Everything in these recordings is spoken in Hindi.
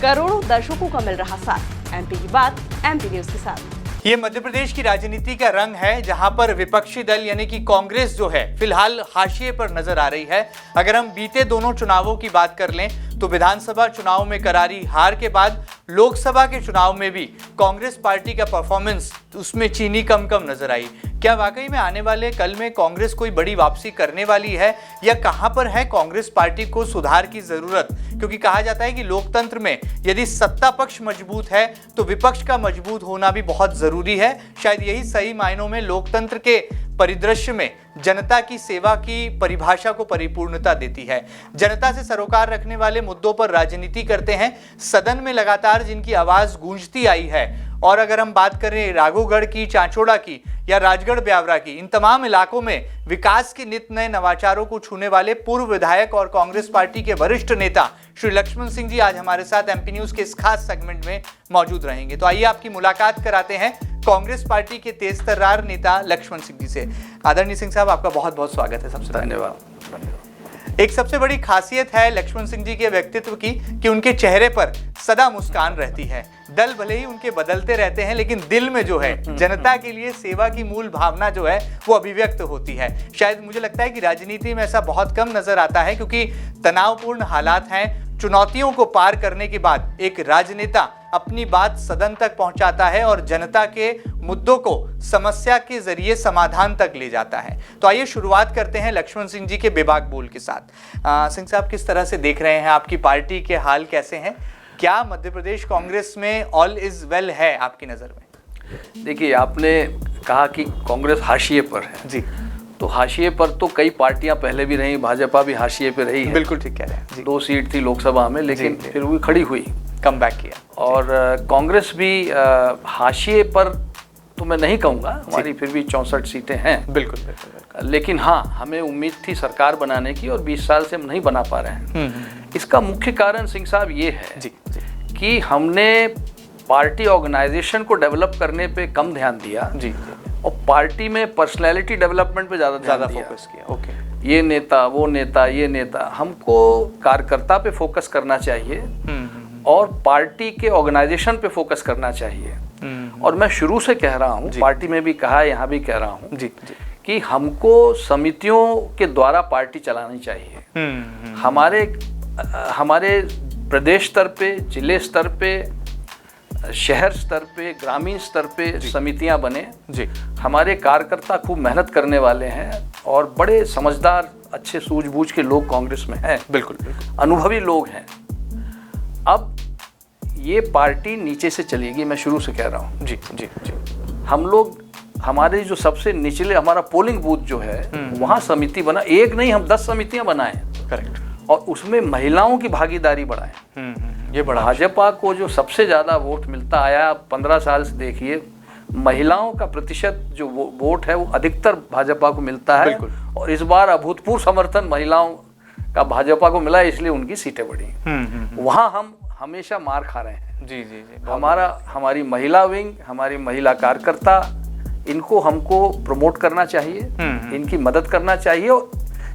करोड़ों दर्शकों का मिल रहा साथ। एमपी की बात एमपी न्यूज के साथ। ये मध्य प्रदेश की राजनीति का रंग है, जहां पर विपक्षी दल यानी कि कांग्रेस जो है फिलहाल हाशिए पर नजर आ रही है। अगर हम बीते दोनों चुनावों की बात कर लें तो विधानसभा चुनाव में करारी हार के बाद लोकसभा के चुनाव में भी कांग्रेस पार्टी का परफॉर्मेंस उसमें चीनी कम नजर आई। क्या वाकई में आने वाले कल में कांग्रेस कोई बड़ी वापसी करने वाली है, या कहां पर है कांग्रेस पार्टी को सुधार की जरूरत? क्योंकि कहा जाता है कि लोकतंत्र में यदि सत्ता पक्ष मजबूत है तो विपक्ष का मजबूत होना भी बहुत जरूरी है। शायद यही सही मायनों में लोकतंत्र के परिदृश्य में जनता की सेवा की परिभाषा को परिपूर्णता देती है। जनता से सरोकार रखने वाले मुद्दों पर राजनीति करते हैं। सदन में लगातार जिनकी आवाज गूंजती आई है, और अगर हम बात करें राघोगढ़ की, चांचोड़ा की या राजगढ़ ब्यावरा की, इन तमाम इलाकों में विकास के नित नए नवाचारों को छूने वाले पूर्व विधायक और कांग्रेस पार्टी के वरिष्ठ नेता श्री लक्ष्मण सिंह जी आज हमारे साथ एमपी न्यूज के इस खास सेगमेंट में मौजूद रहेंगे। तो आइए आपकी मुलाकात कराते हैं कांग्रेस पार्टी के तेज तर्रार नेता लक्ष्मण सिंह जी से। आदरणीय सिंह साहब, आपका बहुत बहुत स्वागत है। सबसे धन्यवाद। एक सबसे बड़ी खासियत है लक्ष्मण सिंह जी के व्यक्तित्व की कि उनके चेहरे पर सदा मुस्कान रहती है। दल भले ही उनके बदलते रहते हैं, लेकिन दिल में जो है जनता के लिए सेवा की मूल भावना जो है वो अभिव्यक्त होती है। शायद मुझे लगता है कि राजनीति में ऐसा बहुत कम नजर आता है, क्योंकि तनावपूर्ण हालात हैं। चुनौतियों को पार करने के बाद एक राजनेता अपनी बात सदन तक पहुंचाता है और जनता के मुद्दों को समस्या के जरिए समाधान तक ले जाता है। तो आइए शुरुआत करते हैं लक्ष्मण सिंह जी के बेबाक बोल के साथ। सिंह साहब, किस तरह से देख रहे हैं, आपकी पार्टी के हाल कैसे हैं? क्या मध्य प्रदेश कांग्रेस में ऑल इज वेल है आपकी नज़र में? देखिए, आपने कहा कि कांग्रेस हाशिए पर है जी, तो हाशिए पर तो कई पार्टियां पहले भी रही, भाजपा भी हाशिए पे रही है। बिल्कुल ठीक कह रहे हैं। 2 सीट थी लोकसभा में, लेकिन फिर भी खड़ी हुई, कम बैक किया। और कांग्रेस भी हाशिए पर तो मैं नहीं कहूँगा, हमारी फिर भी 64 सीटें हैं। बिल्कुल। लेकिन हाँ, हमें उम्मीद थी सरकार बनाने की, और 20 साल से हम नहीं बना पा रहे हैं। इसका मुख्य कारण सिंह साहब ये है कि हमने पार्टी ऑर्गेनाइजेशन को डेवलप करने पे कम ध्यान दिया जी, और पार्टी में पर्सनैलिटी डेवलपमेंट पे ज़्यादा फोकस किया। ओके, ये नेता, वो नेता, ये नेता। हमको कार्यकर्ता पे फोकस करना चाहिए और पार्टी के ऑर्गेनाइजेशन पे फोकस करना चाहिए। और मैं शुरू से कह रहा हूँ, पार्टी में भी कहा, यहाँ भी कह रहा हूँ कि हमको समितियों के द्वारा पार्टी चलानी चाहिए। हमारे प्रदेश स्तर पे, जिले स्तर पे, शहर स्तर पे, ग्रामीण स्तर पे समितियां बने जी। हमारे कार्यकर्ता खूब मेहनत करने वाले हैं और बड़े समझदार, अच्छे सूझबूझ के लोग कांग्रेस में हैं। बिल्कुल, अनुभवी लोग हैं। अब ये पार्टी नीचे से चलेगी, मैं शुरू से कह रहा हूँ जी। हम लोग, हमारे जो सबसे निचले, हमारा पोलिंग बूथ जो है वहाँ समिति बना, एक नहीं, हम 10 समितियां बनाएं। करेक्ट। और उसमें महिलाओं की भागीदारी बढ़ाएं। ये बड़ा, भाजपा को जो सबसे ज़्यादा वोट मिलता आया 15 साल से, देखिए महिलाओं का प्रतिशत जो वोट है वो अधिकतर भाजपा को मिलता है। और इस बार अभूतपूर्व समर्थन महिलाओं का भाजपा को मिला, इसलिए उनकी सीटें बढ़ी। वहाँ हम हमेशा मार खा रहे हैं जी। हमारी महिला विंग, हमारी महिला कार्यकर्ता, इनको हमको प्रमोट करना चाहिए, इनकी मदद करना चाहिए, और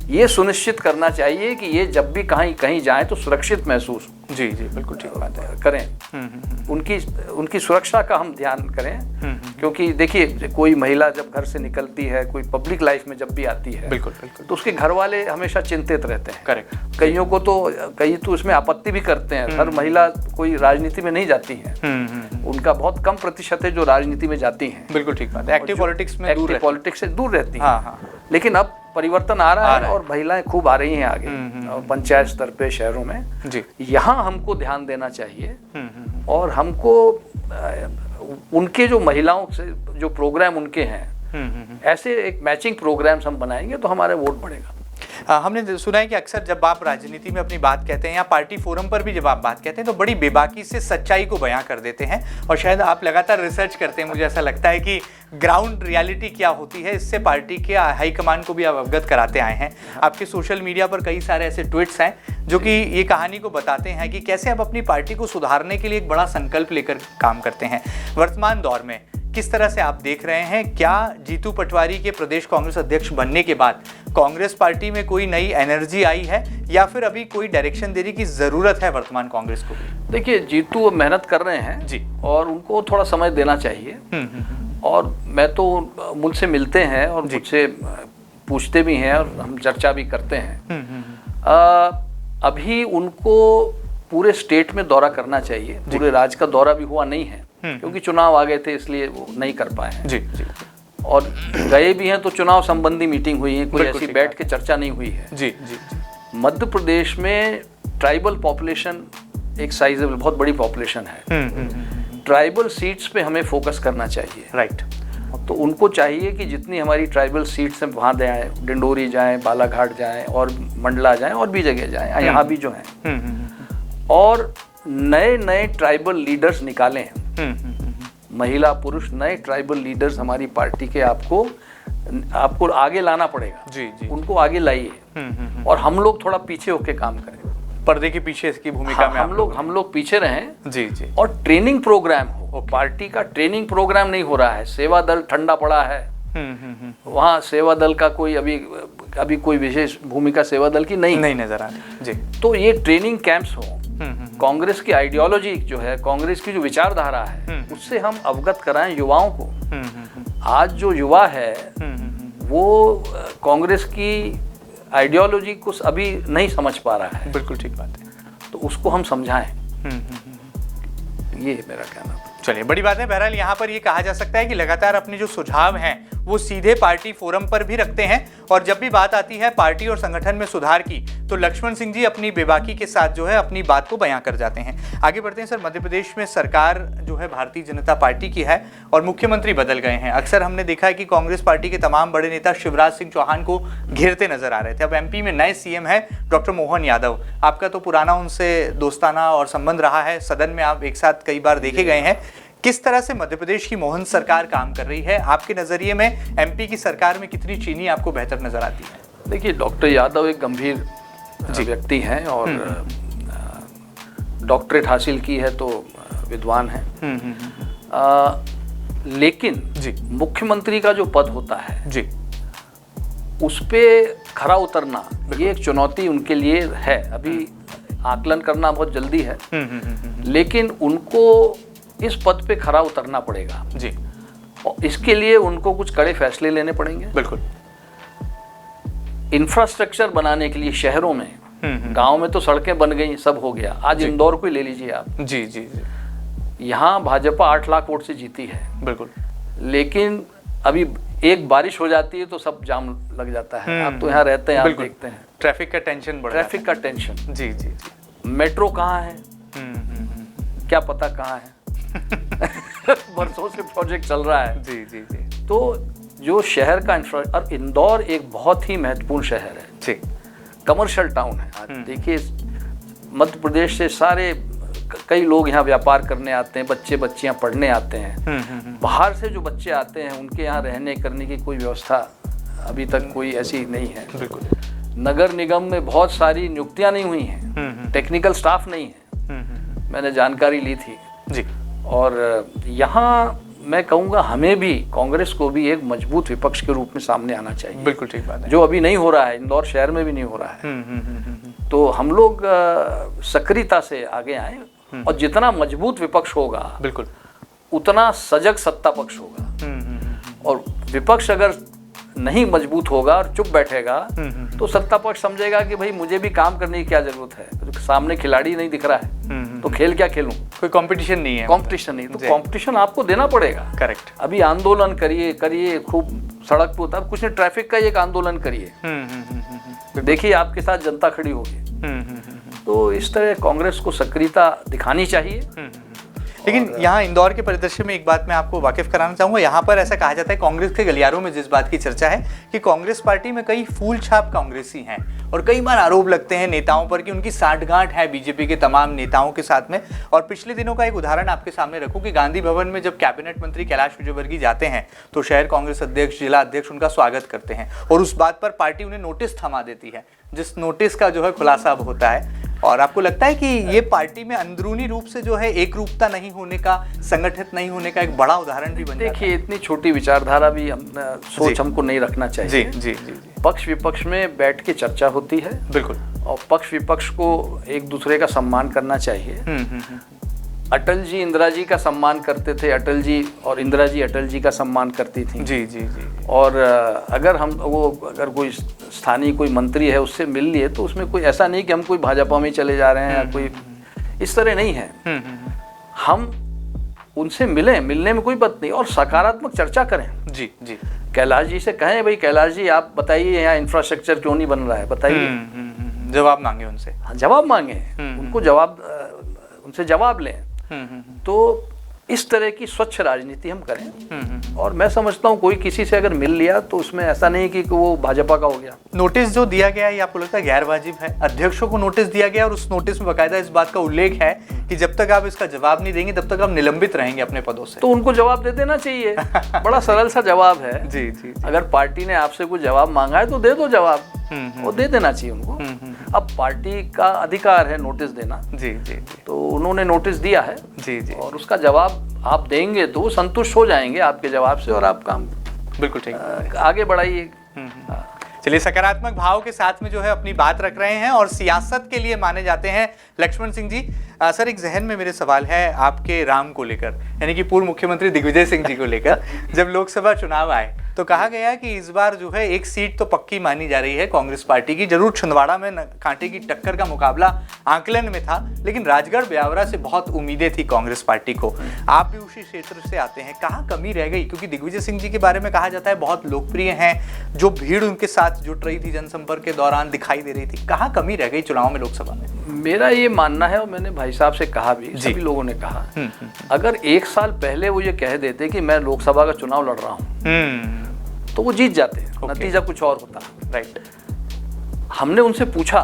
ये सुनिश्चित करना चाहिए कि ये जब भी कहीं जाएं तो सुरक्षित महसूस जी। बिल्कुल ठीक बात है, करें। उनकी सुरक्षा का हम ध्यान करें, क्योंकि देखिए, कोई महिला जब घर से निकलती है, कोई पब्लिक लाइफ में जब भी आती है, बिल्कुल, तो उसके घर वाले हमेशा चिंतित रहते हैं। करेक्ट। कई तो इसमें आपत्ति भी करते हैं। हर महिला कोई राजनीति में नहीं जाती है, उनका बहुत कम प्रतिशत है जो राजनीति में जाती हैं। बिल्कुल ठीक बात है, एक्टिव पॉलिटिक्स से दूर रहती हैं। लेकिन अब परिवर्तन आ रहा है और महिलाएं खूब आ रही हैं आगे, पंचायत स्तर पे, शहरों में जी। यहाँ हमको ध्यान देना चाहिए, और हमको उनके जो महिलाओं से जो प्रोग्राम उनके हैं, ऐसे एक मैचिंग प्रोग्राम्स हम बनाएंगे तो हमारा वोट बढ़ेगा। हमने सुना है कि अक्सर जब आप राजनीति में अपनी बात कहते हैं या पार्टी फोरम पर भी जब आप बात कहते हैं तो बड़ी बेबाकी से सच्चाई को बयां कर देते हैं, और शायद आप लगातार रिसर्च करते हैं। मुझे ऐसा लगता है कि ग्राउंड रियलिटी क्या होती है, इससे पार्टी के हाईकमान को भी आप अवगत कराते आए हैं। आपके सोशल मीडिया पर कई सारे ऐसे ट्वीट्स हैं जो कि ये कहानी को बताते हैं कि कैसे आप अपनी पार्टी को सुधारने के लिए एक बड़ा संकल्प लेकर काम करते हैं। वर्तमान दौर में किस तरह से आप देख रहे हैं? क्या जीतू पटवारी के प्रदेश कांग्रेस अध्यक्ष बनने के बाद कांग्रेस पार्टी में कोई नई एनर्जी आई है या फिर अभी कोई डायरेक्शन देने की जरूरत है वर्तमान कांग्रेस को? देखिए, जीतू मेहनत कर रहे हैं जी, और उनको थोड़ा समय देना चाहिए। और मैं तो मुझसे मिलते हैं और मुझसे पूछते भी हैं और हम चर्चा भी करते हैं। अभी उनको पूरे स्टेट में दौरा करना चाहिए। पूरे राज्य का दौरा भी हुआ नहीं है क्योंकि चुनाव आ गए थे, इसलिए वो नहीं कर पाए हैं। जी। और गए भी हैं तो चुनाव संबंधी मीटिंग हुई है, कोई ऐसी बैठ के चर्चा नहीं हुई है। जी। मध्य प्रदेश में ट्राइबल पॉपुलेशन एक साइजेबल, बहुत बड़ी पॉपुलेशन है। ट्राइबल सीट्स पे हमें फोकस करना चाहिए। राइट। तो उनको चाहिए कि जितनी हमारी ट्राइबल सीट्स हैं वहाँ जाएँ, डिंडोरी जाएँ, बालाघाट जाएँ और मंडला जाएँ और भी जगह जाएँ, यहाँ भी जो हैं, और नए नए ट्राइबल लीडर्स निकालें। महिला पुरुष नए ट्राइबल लीडर्स हमारी पार्टी के आपको आगे लाना पड़ेगा। जी। उनको आगे लाइए और हम लोग थोड़ा पीछे होके काम करें, पर्दे के पीछे इसकी भूमिका में हम लोग पीछे रहें। जी। और ट्रेनिंग प्रोग्राम हो। पार्टी का ट्रेनिंग प्रोग्राम नहीं हो रहा है। सेवा दल ठंडा पड़ा है। वहाँ सेवा दल का कोई अभी कोई विशेष भूमिका सेवा दल की नहीं नजर आ रही। जी। तो ये ट्रेनिंग कैंप्स हो। कांग्रेस की आइडियोलॉजी जो है, कांग्रेस की जो विचारधारा है, उससे हम अवगत कराएं युवाओं को। आज जो युवा है वो कांग्रेस की आइडियोलॉजी को अभी नहीं समझ पा रहा है। बिल्कुल ठीक बात है। तो उसको हम समझाएं। ये मेरा कहना है। चलिए, बड़ी बात है। बहरहाल यहाँ पर ये कहा जा सकता है कि लगातार अपने जो सुझाव हैं वो सीधे पार्टी फोरम पर भी रखते हैं, और जब भी बात आती है पार्टी और संगठन में सुधार की तो लक्ष्मण सिंह जी अपनी बेबाकी के साथ जो है अपनी बात को बयां कर जाते हैं। आगे बढ़ते हैं सर। मध्य प्रदेश में सरकार जो है भारतीय जनता पार्टी की है और मुख्यमंत्री बदल गए हैं। अक्सर हमने देखा है कि कांग्रेस पार्टी के तमाम बड़े नेता शिवराज सिंह चौहान को घेरते नजर आ रहे थे। अब एमपी में नए सीएम है डॉक्टर मोहन यादव। आपका तो पुराना उनसे दोस्ताना और संबंध रहा है, सदन में आप एक साथ कई बार देखे गए हैं। किस तरह से मध्य प्रदेश की मोहन सरकार काम कर रही है? आपके नजरिए में एमपी की सरकार में कितनी चीनी आपको बेहतर नजर आती है? देखिए, डॉक्टर यादव एक गंभीर व्यक्ति हैं और डॉक्टरेट हासिल की है तो विद्वान हैं। लेकिन मुख्यमंत्री का जो पद होता है जी, उस पे खरा उतरना ये एक चुनौती उनके लिए है। अभी आकलन करना बहुत जल्दी है, लेकिन उनको इस पद पे खरा उतरना पड़ेगा जी, और इसके लिए उनको कुछ कड़े फैसले लेने पड़ेंगे। बिल्कुल। इंफ्रास्ट्रक्चर बनाने के लिए शहरों में, गांव में तो सड़कें बन गई, सब हो गया। आज इंदौर को ले लीजिए आप। जी। यहाँ भाजपा 8 लाख वोट से जीती है। बिल्कुल। लेकिन अभी एक बारिश हो जाती है तो सब जाम लग जाता है। आप तो यहाँ रहते हैं, आप देखते हैं, ट्रैफिक का टेंशन बढ़ जाता है। ट्रैफिक का टेंशन। जी। मेट्रो कहाँ है, क्या पता कहाँ है। बरसों से प्रोजेक्ट चल रहा है। जी। तो जो शहर का और इंदौर एक बहुत ही महत्वपूर्ण शहर है जी, कमर्शियल टाउन है। आज देखिए, मध्य प्रदेश से सारे कई लोग यहाँ व्यापार करने आते हैं, बच्चे बच्चियाँ पढ़ने आते हैं। बाहर से जो बच्चे आते हैं उनके यहाँ रहने करने की कोई व्यवस्था अभी तक कोई ऐसी नहीं है। बिल्कुल। नगर निगम में बहुत सारी नियुक्तियाँ नहीं हुई हैं, टेक्निकल स्टाफ नहीं है। मैंने जानकारी ली थी जी। और यहाँ मैं कहूँगा हमें भी, कांग्रेस को भी एक मजबूत विपक्ष के रूप में सामने आना चाहिए। बिल्कुल ठीक बात है, जो अभी नहीं हो रहा है, इंदौर शहर में भी नहीं हो रहा है। तो हम लोग सक्रियता से आगे आए, और जितना मजबूत विपक्ष होगा बिल्कुल उतना सजग सत्ता पक्ष होगा। और विपक्ष अगर नहीं मजबूत होगा और चुप बैठेगा तो सत्ता पक्ष समझेगा कि भाई मुझे भी काम करने की क्या जरूरत है, तो सामने खिलाड़ी नहीं दिख रहा है तो खेल क्या खेलूं, कोई कंपटीशन नहीं है। कंपटीशन नहीं, तो कंपटीशन आपको देना पड़ेगा। करेक्ट। अभी आंदोलन करिए खूब, सड़क पे होता है, कुछ नहीं, ट्रैफिक का एक आंदोलन करिए, देखिए आपके साथ जनता खड़ी होगी। तो इस तरह कांग्रेस को सक्रियता दिखानी चाहिए। लेकिन यहाँ इंदौर के परिदृश्य में एक बात मैं आपको वाकिफ कराना चाहूँगा। यहाँ पर ऐसा कहा जाता है, कांग्रेस के गलियारों में जिस बात की चर्चा है कि कांग्रेस पार्टी में कई फूल छाप कांग्रेसी हैं, और कई बार आरोप लगते हैं नेताओं पर कि उनकी साठगांठ है बीजेपी के तमाम नेताओं के साथ में। और पिछले दिनों का एक उदाहरण आपके सामने रखूं कि गांधी भवन में जब कैबिनेट मंत्री कैलाश विजयवर्गीय जाते हैं तो शहर कांग्रेस अध्यक्ष, जिला अध्यक्ष उनका स्वागत करते हैं, और उस बात पर पार्टी उन्हें नोटिस थमा देती है, जिस नोटिस का जो है खुलासा अब होता है। और आपको लगता है कि ये पार्टी में अंदरूनी रूप से जो है एक रूपता नहीं होने का, संगठित नहीं होने का एक बड़ा उदाहरण भी बन जाता है? देखिए, इतनी छोटी विचारधारा भी सोच हमको नहीं रखना चाहिए। जी जी जी, पक्ष विपक्ष में बैठ के चर्चा होती है, बिल्कुल, और पक्ष विपक्ष को एक दूसरे का सम्मान करना चाहिए। अटल जी इंदिरा जी का सम्मान करते थे, अटल जी और इंदिरा जी अटल जी का सम्मान करती थी। जी जी जी। और अगर अगर कोई स्थानीय कोई मंत्री है उससे मिल लिए तो उसमें कोई ऐसा नहीं कि हम कोई भाजपा में चले जा रहे हैं या कोई इस तरह नहीं है। हम उनसे मिलने में कोई बात नहीं, और सकारात्मक चर्चा करें। जी जी। कैलाश जी से कहें, भाई कैलाश जी आप बताइए यहाँ इंफ्रास्ट्रक्चर क्यों नहीं बन रहा है, बताइए। जवाब मांगे उनसे। हाँ, जवाब मांगे, उनको उनसे जवाब लें। तो इस तरह की स्वच्छ राजनीति हम करें। और मैं समझता हूँ कोई किसी से अगर मिल लिया तो उसमें ऐसा नहीं कि वो भाजपा का हो गया। नोटिस जो दिया गया है, ये आपको लगता है गैर वाजिब है? अध्यक्षों को नोटिस दिया गया और उस नोटिस में बाकायदा इस बात का उल्लेख है कि जब तक आप इसका जवाब नहीं देंगे तब तक आप निलंबित रहेंगे अपने पदों से। तो उनको जवाब दे देना चाहिए। बड़ा सरल सा जवाब है। जी जी। अगर पार्टी ने आपसे कुछ जवाब मांगा है तो दे दो जवाब, वो दे देना चाहिए उनको। अब पार्टी का अधिकार है नोटिस देना। जी जी। तो उन्होंने नोटिस दिया है। जी जी। और उसका जवाब आप देंगे तो संतुष्ट हो जाएंगे आपके जवाब से, और आप काम बिल्कुल ठीक आगे बढ़ाइए। चलिए, सकारात्मक भाव के साथ में जो है अपनी बात रख रहे हैं और सियासत के लिए माने जाते हैं लक्ष्मण सिंह जी। सर, एक जहन में मेरे सवाल है आपके राम को लेकर, यानी कि पूर्व मुख्यमंत्री दिग्विजय सिंह जी को लेकर। जब लोकसभा चुनाव आए तो कहा गया कि इस बार जो है एक सीट तो पक्की मानी जा रही है कांग्रेस पार्टी की। जरूर छिंदवाड़ा में कांटे की टक्कर का मुकाबला आंकलन में था, लेकिन राजगढ़ ब्यावरा से बहुत उम्मीदें थी कांग्रेस पार्टी को। आप भी उसी क्षेत्र से आते हैं, कहाँ कमी रह गई? क्योंकि दिग्विजय सिंह जी के बारे में कहा जाता है बहुत लोकप्रिय हैं, जो भीड़ उनके साथ जुट रही थी जनसंपर्क के दौरान दिखाई दे रही थी। कहाँ कमी रह गई चुनाव में, लोकसभा में? मेरा ये मानना है, और मैंने भाई साहब से कहा भी, सभी लोगों ने कहा, अगर एक साल पहले वो ये कह देते कि मैं लोकसभा का चुनाव लड़ रहा हूँ तो वो जीत जाते। नतीजा कुछ और होता। राइट। हमने उनसे पूछा,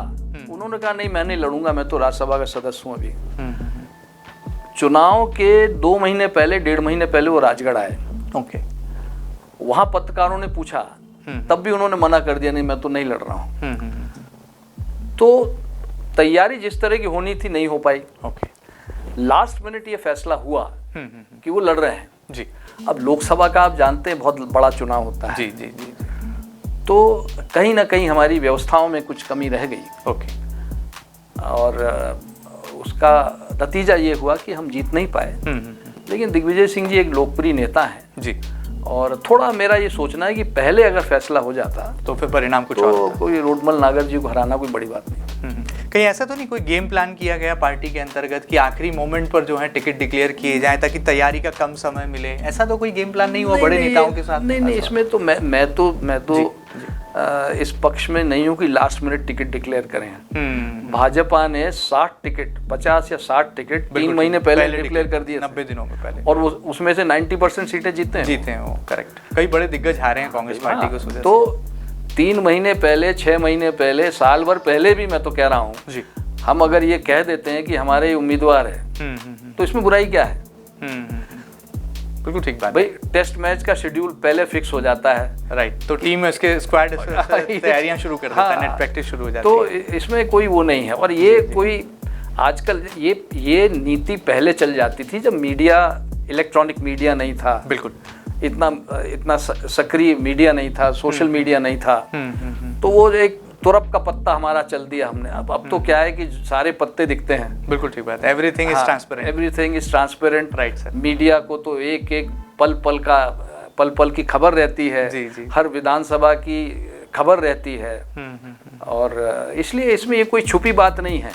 उन्होंने कहा नहीं मैं नहीं लड़ूंगा, मैं तो राज्यसभा का सदस्य हूँ अभी। चुनाव के 2 महीने पहले, 1.5 महीने पहले वो राजगढ़ आए। ओके। वहां पत्रकारों ने पूछा, तब भी उन्होंने मना कर दिया, नहीं मैं तो नहीं लड़ रहा हूँ। तो तैयारी जिस तरह की होनी थी नहीं हो पाई। ओके। लास्ट मिनट ये फैसला हुआ कि वो लड़ रहे हैं। जी। अब लोकसभा का आप जानते हैं बहुत बड़ा चुनाव होता है। जी जी जी। तो कहीं ना कहीं हमारी व्यवस्थाओं में कुछ कमी रह गई। ओके। और उसका नतीजा ये हुआ कि हम जीत नहीं पाए। लेकिन दिग्विजय सिंह जी एक लोकप्रिय नेता हैं जी, और थोड़ा मेरा ये सोचना है कि पहले अगर फैसला हो जाता तो फिर परिणाम कुछ तो और होता। कोई रोडमल नागर जी को हराना कोई बड़ी बात नहीं। कहीं ऐसा तो नहीं कोई गेम प्लान किया गया पार्टी के अंतर्गत कि आखिरी मोमेंट पर जो है टिकट डिक्लेयर किए जाए ताकि तैयारी का कम समय मिले? ऐसा तो कोई गेम प्लान नहीं हुआ बड़े नेताओं के साथ? नहीं, इसमें तो मैं तो इस पक्ष में नहीं हूँ कि लास्ट मिनट टिकट डिक्लेयर करें। भाजपा ने 60 टिकट, 50 या 60 टिकट 3 महीने पहले डिक्लेयर कर दिए, 90 दिनों में पहले, और उसमें से 90% सीटें जीते हैं वो। करेक्ट। कई बड़े दिग्गज हारे हैं कांग्रेस पार्टी को। तो 3 महीने पहले, 6 महीने पहले, साल भर पहले भी मैं तो कह रहा हूँ जी, हम अगर ये कह देते हैं कि हमारे उम्मीदवार है तो इसमें बुराई क्या है? बिल्कुल ठीक बात। भाई टेस्ट मैच का शेड्यूल पहले फिक्स हो जाता है। राइट। तो टीम में उसके स्क्वाड तैयारियां शुरू कर देता है, नेट प्रैक्टिस शुरू हो जाती है। तो इसमें कोई वो नहीं है। और ये कोई आजकल ये नीति पहले चल जाती थी जब मीडिया, इलेक्ट्रॉनिक मीडिया नहीं था। बिल्कुल। इतना सक्रिय मीडिया नहीं था, सोशल मीडिया नहीं था। तो वो एक तुरप का पत्ता हमारा चल दिया हमने। अब तो क्या है कि सारे पत्ते दिखते हैं। बिल्कुल ठीक बात है। Everything is transparent. Everything is transparent. Right sir. Media को तो एक पल पल की खबर रहती है। जी जी। हर विधानसभा की खबर रहती है। और इसलिए इसमें ये कोई छुपी बात नहीं है।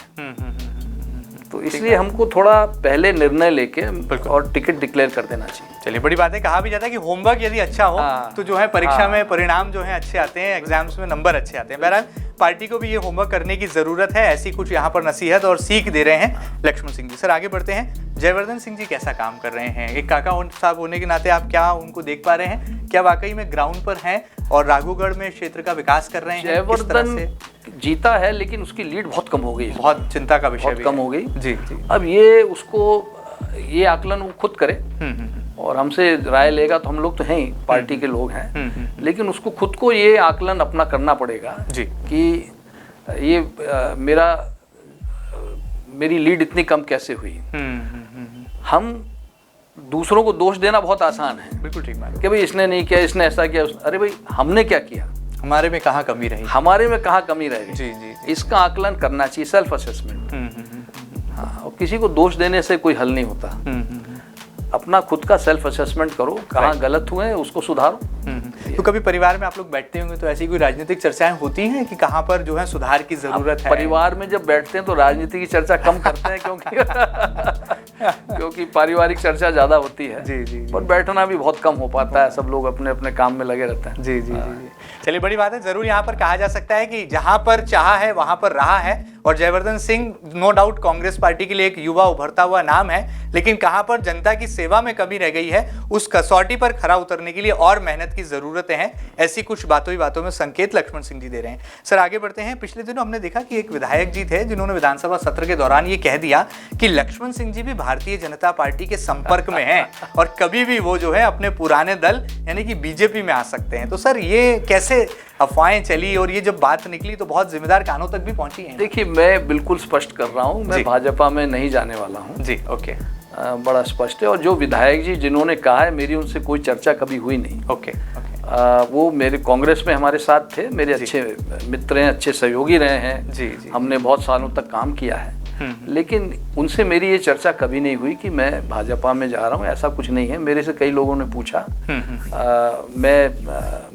तो इसलिए हमको थोड़ा पहले निर्णय लेके और टिकट डिक्लेयर कर देना चाहिए। चलिए, बड़ी बात है। कहा भी जाता है कि होमवर्क यदि अच्छा हो तो जो है परीक्षा में परिणाम जो है अच्छे आते हैं, एग्जाम्स में नंबर अच्छे आते हैं। बहरहाल पार्टी को भी ये होमवर्क करने की जरूरत है। ऐसी कुछ यहाँ पर नसीहत और सीख दे रहे हैं लक्ष्मण सिंह जी। सर, आगे बढ़ते हैं। जयवर्धन सिंह जी कैसा काम कर रहे हैं? एक काका साहब होने के नाते आप क्या उनको देख पा रहे हैं? क्या वाकई में ग्राउंड पर हैं और राघोगढ़ में क्षेत्र का विकास कर रहे हैं? जयवर्धन जीता है लेकिन उसकी लीड बहुत कम हो गई। बहुत चिंता का विषय, बहुत कम हो गई। जी जी। अब ये आकलन वो खुद करे और हमसे राय लेगा। तो हम लोग तो हैं ही, पार्टी के लोग हैं, लेकिन उसको खुद को ये आकलन अपना करना पड़ेगा जी कि ये मेरा मेरी लीड इतनी कम कैसे हुई। हम दूसरों को दोष देना बहुत आसान है, बिल्कुल ठीक बात कि भाई इसने नहीं किया, इसने ऐसा किया। अरे भाई हमने क्या किया, हमारे में कहाँ कमी रही, हमारे में कहाँ कमी रह गई, जी। इसका आकलन करना चाहिए, सेल्फ असेसमेंट। हाँ, और किसी को दोष देने से कोई हल नहीं होता। अपना खुद का सेल्फ असेसमेंट करो, कहाँ गलत हुए हैं उसको सुधारो। तो कभी परिवार में आप लोग बैठते होंगे तो ऐसी कोई राजनीतिक चर्चाएं होती हैं कि कहाँ पर जो है सुधार की जरूरत है? परिवार में जब बैठते हैं तो राजनीति की चर्चा कम करते हैं, क्योंकि पारिवारिक चर्चा ज्यादा होती है। जी। पर बैठना भी बहुत कम हो पाता है, सब लोग अपने अपने काम में लगे रहते हैं। जी। चलिए, बड़ी बात है। जरूर यहाँ पर कहा जा सकता है कि जहाँ पर चाहा है वहाँ पर रहा है, और Jaivardhan Singh no doubt Congress party के लिए एक युवा उभरता हुआ नाम है, लेकिन कहाँ पर जनता की सेवा में कमी रह गई है, उस कसौटी पर खरा उतरने के लिए और मेहनत की जरूरतें हैं। ऐसी कुछ बातों में संकेत लक्ष्मण सिंह जी दे रहे हैं। सर, आगे बढ़ते हैं। पिछले दिनों हमने देखा कि एक विधायक जी थे जिन्होंने विधानसभा सत्र के दौरान ये कह दिया कि लक्ष्मण सिंह जी भी भारतीय जनता पार्टी के संपर्क में हैं और कभी भी वो जो है अपने पुराने दल यानी कि बीजेपी में आ सकते हैं। तो सर, ये कैसे अफवाहें चली और ये जब बात निकली तो बहुत जिम्मेदार कानों तक भी पहुंची है? देखिए, मैं बिल्कुल स्पष्ट कर रहा हूँ, मैं भाजपा में नहीं जाने वाला हूँ। जी, ओके। बड़ा स्पष्ट है। और जो विधायक जी जिन्होंने कहा है, मेरी उनसे कोई चर्चा कभी हुई नहीं। ओके। वो मेरे कांग्रेस में हमारे साथ थे, मेरे अच्छे मित्र हैं, अच्छे सहयोगी रहे हैं। जी। हमने बहुत सालों तक काम किया है, लेकिन उनसे मेरी ये चर्चा कभी नहीं हुई कि मैं भाजपा में जा रहा हूँ। ऐसा कुछ नहीं है। मेरे से कई लोगों ने पूछा। मैं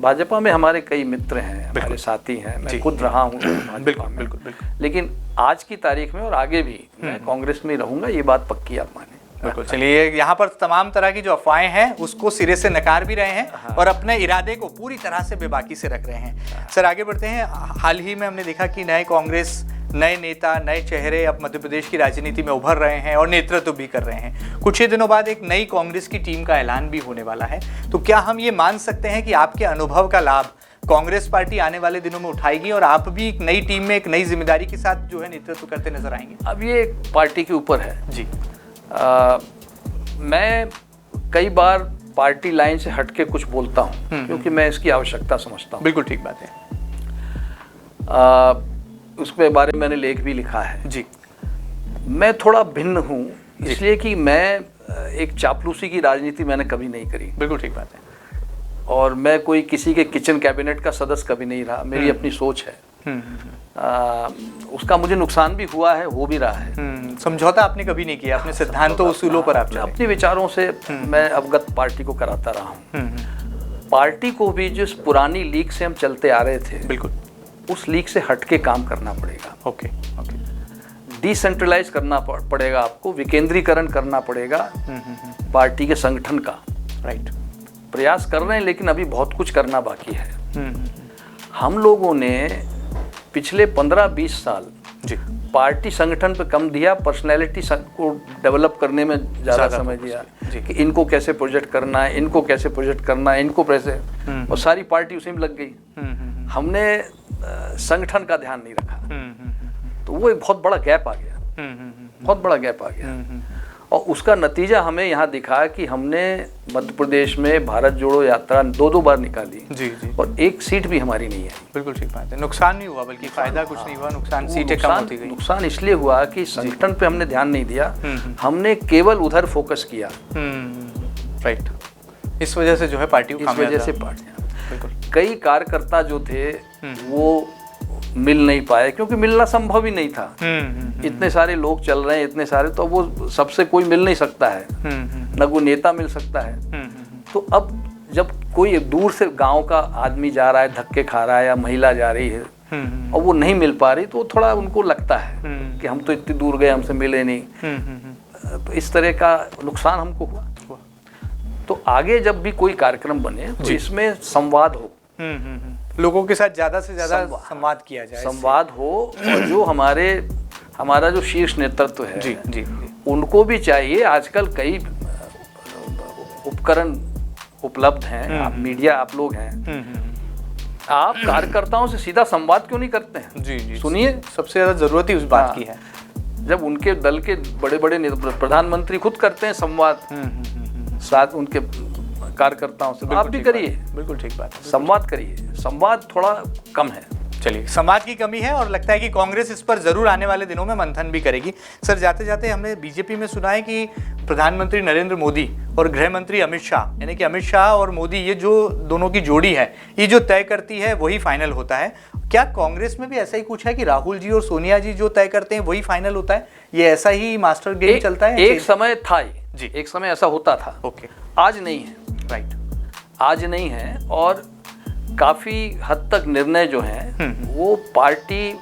भाजपा में, हमारे कई मित्र हैं, हमारे साथी हैं, मैं खुद रहा हूँ बिल्कुल। लेकिन आज की तारीख में और आगे भी मैं कांग्रेस में ही रहूंगा, ये बात पक्की आप माने। बिल्कुल। चलिए, यहाँ पर तमाम तरह की जो अफवाहें हैं उसको सिरे से नकार भी रहे हैं और अपने इरादे को पूरी तरह से बेबाकी से रख रहे हैं। सर, आगे बढ़ते हैं। हाल ही में हमने देखा कि नए कांग्रेस, नए नेता, नए चेहरे अब मध्य प्रदेश की राजनीति में उभर रहे हैं और नेतृत्व भी कर रहे हैं। कुछ ही दिनों बाद एक नई कांग्रेस की टीम का ऐलान भी होने वाला है। तो क्या हम ये मान सकते हैं कि आपके अनुभव का लाभ कांग्रेस पार्टी आने वाले दिनों में उठाएगी और आप भी एक नई टीम में एक नई जिम्मेदारी के साथ जो है नेतृत्व करते नजर आएंगे? अब ये पार्टी के ऊपर है जी। मैं कई बार पार्टी लाइन से हटके कुछ बोलता हूँ, क्योंकि मैं इसकी आवश्यकता समझता हूँ। बिल्कुल ठीक बात है। उसके बारे में मैंने लेख भी लिखा है। जी। मैं थोड़ा भिन्न हूँ, इसलिए कि मैं एक चापलूसी की राजनीति मैंने कभी नहीं करी। बिल्कुल ठीक बात है। और मैं कोई किसी के किचन कैबिनेट का सदस्य कभी नहीं रहा। मेरी अपनी सोच है। उसका मुझे नुकसान भी हुआ है, हो भी रहा है। समझौता आपने कभी नहीं किया, अपने सिद्धांतों उसूलों पर आप चले। अपने विचारों से मैं अवगत पार्टी को कराता रहा हूँ। पार्टी को भी जिस पुरानी लीग से हम चलते आ रहे थे, बिल्कुल, उस लीग से हटके काम करना पड़ेगा। ओके। डिसेंट्रलाइज करना पड़ेगा आपको, विकेंद्रीकरण करना पड़ेगा पार्टी के संगठन का। राइट। प्रयास कर रहे हैं, लेकिन अभी बहुत कुछ करना बाकी है। हम लोगों ने पिछले 15-20 साल जी पार्टी संगठन पे कम दिया, पर्सनैलिटी को डेवलप करने में ज़्यादा समय दिया कि इनको कैसे प्रोजेक्ट करना है, इनको कैसे प्रोजेक्ट करना है, इनको कैसे, और सारी पार्टी उसी में लग गई। हमने संगठन का ध्यान नहीं रखा, तो वो एक बहुत बड़ा गैप आ गया, बहुत बड़ा गैप आ गया। और उसका नतीजा हमें यहाँ दिखा कि हमने मध्य प्रदेश में भारत जोड़ो यात्रा 2 बार निकाली जी, और एक सीट भी हमारी नहीं आई। बिल्कुल ठीक बात है। नुकसान नहीं हुआ, बल्कि फायदा कुछ नहीं हुआ, नुकसान सीटें कम होती गई। नुकसान इसलिए हुआ कि संगठन पे हमने ध्यान नहीं दिया, हमने केवल उधर फोकस किया। राइट। इस वजह से जो है पार्टी इस वजह से पार्टियां, कई कार्यकर्ता जो थे वो मिल नहीं पाए, क्योंकि मिलना संभव ही नहीं था। इतने सारे लोग चल रहे हैं, इतने सारे, तो वो सबसे कोई मिल नहीं सकता है, न कोई नेता मिल सकता है। तो अब जब कोई दूर से गांव का आदमी जा रहा है, धक्के खा रहा है, या महिला जा रही है और वो नहीं मिल पा रही, तो थोड़ा उनको लगता है कि हम तो इतनी दूर गए, हमसे मिले नहीं। तो इस तरह का नुकसान हमको हुआ। तो आगे जब भी कोई कार्यक्रम बने तो इसमें संवाद हो, लोगों के साथ ज्यादा से ज्यादा संवाद किया जाए, संवाद हो। और जो हमारा जो शीर्ष नेतृत्व है जी, उनको भी चाहिए। आजकल कई उपकरण उपलब्ध हैं, आप मीडिया, आप लोग हैं, आप कार्यकर्ताओं से सीधा संवाद क्यों नहीं करते हैं? जी, सुनिए, सबसे ज्यादा जरूरत ही उस बात की है। जब उनके दल के बड़े बड़े प्रधानमंत्री खुद करते हैं संवाद साथ उनके कार्यकर्ताओं से, आप भी करिए। बिल्कुल ठीक बात है। संवाद करिए, संवाद थोड़ा कम है। चलिए, संवाद की कमी है और लगता है कि कांग्रेस इस पर जरूर आने वाले दिनों में मंथन भी करेगी। सर, जाते जाते हमने बीजेपी में सुना है कि प्रधानमंत्री नरेंद्र मोदी और गृह मंत्री अमित शाह, यानी कि अमित शाह और मोदी, ये जो दोनों की जोड़ी है, ये जो तय करती है वही फाइनल होता है। क्या कांग्रेस में भी ऐसा ही कुछ है कि राहुल जी और सोनिया जी जो तय करते हैं वही फाइनल होता है? ये ऐसा ही मास्टर गेम चलता है? एक समय था जी, एक समय ऐसा होता था। ओके, आज नहीं है। राइट, आज नहीं है। और काफ़ी हद तक निर्णय जो हैं वो पार्टी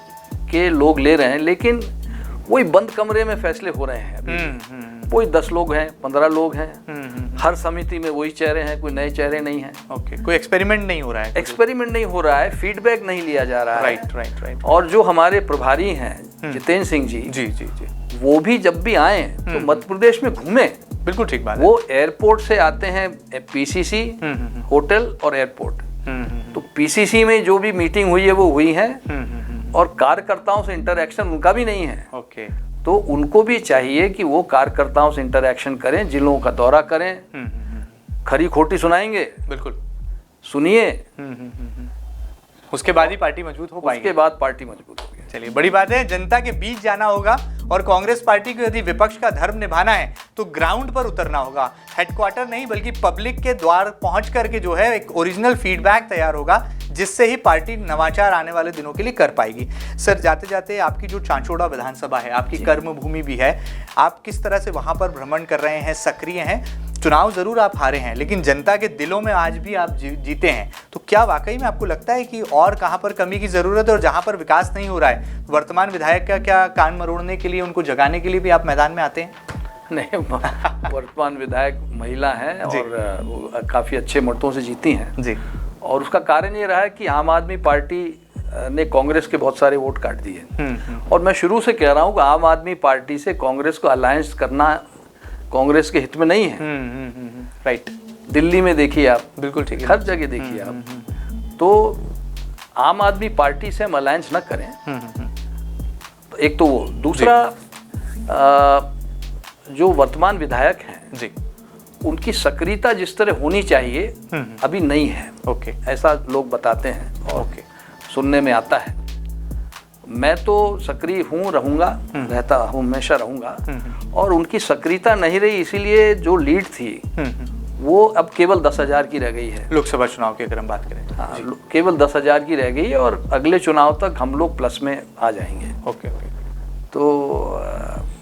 के लोग ले रहे हैं, लेकिन वही बंद कमरे में फैसले हो रहे हैं। अभी वही 10 लोग हैं, 15 लोग हैं, हर समिति में वही चेहरे हैं, कोई नए चेहरे नहीं हैं। ओके, कोई एक्सपेरिमेंट नहीं हो रहा है? एक्सपेरिमेंट नहीं हो रहा है, फीडबैक नहीं लिया जा रहा है। Right right right. और जो हमारे प्रभारी हैं जितेंद्र सिंह जी, जी जी जी, वो भी जब भी आए तो मध्य प्रदेश में घूमे। बिल्कुल ठीक बात है। वो एयरपोर्ट से आते हैं पीसीसी, होटल और एयरपोर्ट। तो पीसीसी में जो भी मीटिंग हुई है वो हुई है, और कार्यकर्ताओं से इंटरैक्शन उनका भी नहीं है। ओके, तो उनको भी चाहिए कि वो कार्यकर्ताओं से इंटरैक्शन करें, जिलों का दौरा करें, खरी खोटी सुनाएंगे, बिल्कुल सुनिए, उसके बाद ही पार्टी मजबूत हो पाएगी। उसके बाद पार्टी मजबूत होगी। चलिए, बड़ी बात है, जनता के बीच जाना होगा और कांग्रेस पार्टी को यदि विपक्ष का धर्म निभाना है तो ग्राउंड पर उतरना होगा। हेडक्वार्टर नहीं बल्कि पब्लिक के द्वार पहुंच करके जो है एक ओरिजिनल फीडबैक तैयार होगा, जिससे ही पार्टी नवाचार आने वाले दिनों के लिए कर पाएगी। सर, जाते जाते आपकी जो चांचोड़ा विधानसभा है, आपकी कर्म भूमि भी है, आप किस तरह से वहां पर भ्रमण कर रहे हैं, सक्रिय हैं? चुनाव जरूर आप हारे हैं, लेकिन जनता के दिलों में आज भी आप जीते हैं। तो क्या वाकई में आपको लगता है कि और कहां पर कमी की जरूरत है, और जहां पर विकास नहीं हो रहा है वर्तमान विधायक का क्या कान मरोड़ने के लिए, उनको जगाने के लिए भी आप मैदान में आते हैं? नहीं, वर्तमान विधायक महिला हैं और काफ़ी अच्छे मतों से जीती हैं जी। और उसका कारण ये रहा है कि आम आदमी पार्टी ने कांग्रेस के बहुत सारे वोट काट दिए। और मैं शुरू से कह रहा हूँ कि आम आदमी पार्टी से कांग्रेस को अलायंस करना कांग्रेस के हित में नहीं है। राइट, दिल्ली में देखिए आप, बिल्कुल ठीक है, हर जगह देखिए आप। तो आम आदमी पार्टी से हम अलायंस न करें। तो एक तो वो, दूसरा जो वर्तमान विधायक हैं जी, उनकी सक्रियता जिस तरह होनी चाहिए अभी नहीं है। ओके, ऐसा लोग बताते हैं और ओके, सुनने में आता है। मैं तो सक्रिय हूँ, रहूँगा, रहता हूँ, हमेशा रहूँगा। और उनकी सक्रियता नहीं रही, इसीलिए जो लीड थी वो अब केवल 10,000 की रह गई है। लोकसभा चुनाव की अगर हम बात करें, हाँ, केवल 10,000 की रह गई है और अगले चुनाव तक हम लोग प्लस में आ जाएंगे। Okay okay. तो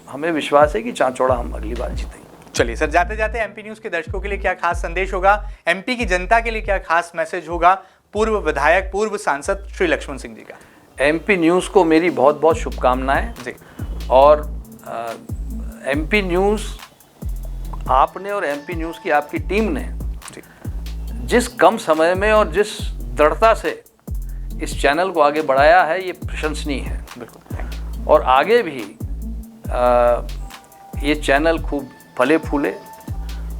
हमें विश्वास है कि चांचौड़ा हम अगली बार जीतेंगे। चलिए सर, जाते जाते एमपी न्यूज़ के दर्शकों के लिए क्या खास संदेश होगा, एमपी की जनता के लिए क्या खास मैसेज होगा पूर्व विधायक, पूर्व सांसद श्री लक्ष्मण सिंह जी का? एमपी न्यूज़ को मेरी बहुत बहुत शुभकामनाएं जी। और एमपी न्यूज़ आपने और एमपी न्यूज़ की आपकी टीम ने जी जिस कम समय में और जिस दृढ़ता से इस चैनल को आगे बढ़ाया है, ये प्रशंसनीय है। बिल्कुल, थैंक यू। और आगे भी ये चैनल खूब फले फूले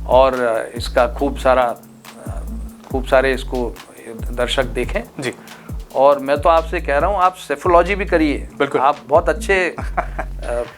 और इसका खूब सारे इसको दर्शक देखें जी। और मैं तो आपसे कह रहा हूँ, आप सेफोलॉजी भी करिए। बिल्कुल, आप बहुत अच्छे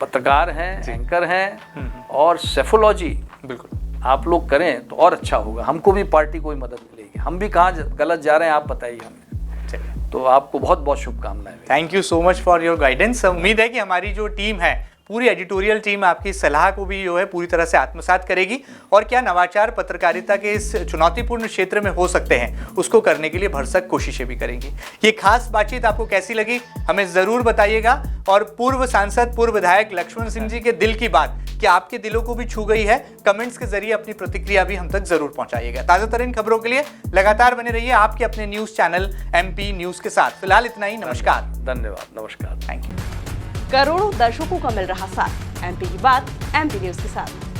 पत्रकार हैं, एंकर हैं, और सेफोलॉजी बिल्कुल आप लोग करें तो और अच्छा होगा। हमको भी पार्टी को मदद मिलेगी। हम भी कहाँ गलत जा रहे हैं आप बताइए हमें। तो आपको बहुत बहुत शुभकामनाएं। Thank you so much for your guidance. उम्मीद है कि हमारी जो टीम है, पूरी एडिटोरियल टीम आपकी सलाह को भी जो है पूरी तरह से आत्मसात करेगी और क्या नवाचार पत्रकारिता के इस चुनौतीपूर्ण क्षेत्र में हो सकते हैं, उसको करने के लिए भरसक कोशिशें भी करेंगी। ये खास बातचीत आपको कैसी लगी हमें ज़रूर बताइएगा। और पूर्व सांसद, पूर्व विधायक लक्ष्मण सिंह जी के दिल की बात क्या आपके दिलों को भी छू गई है, कमेंट्स के जरिए अपनी प्रतिक्रिया भी हम तक जरूर पहुंचाइएगा। ताज़ा तरीन खबरों के लिए लगातार बने रहिए आपके अपने न्यूज़ चैनल एमपी न्यूज़ के साथ। फिलहाल इतना ही, नमस्कार। धन्यवाद, नमस्कार, थैंक यू। करोड़ों दर्शकों का मिल रहा साथ, एमपी की बात एमपी न्यूज के साथ।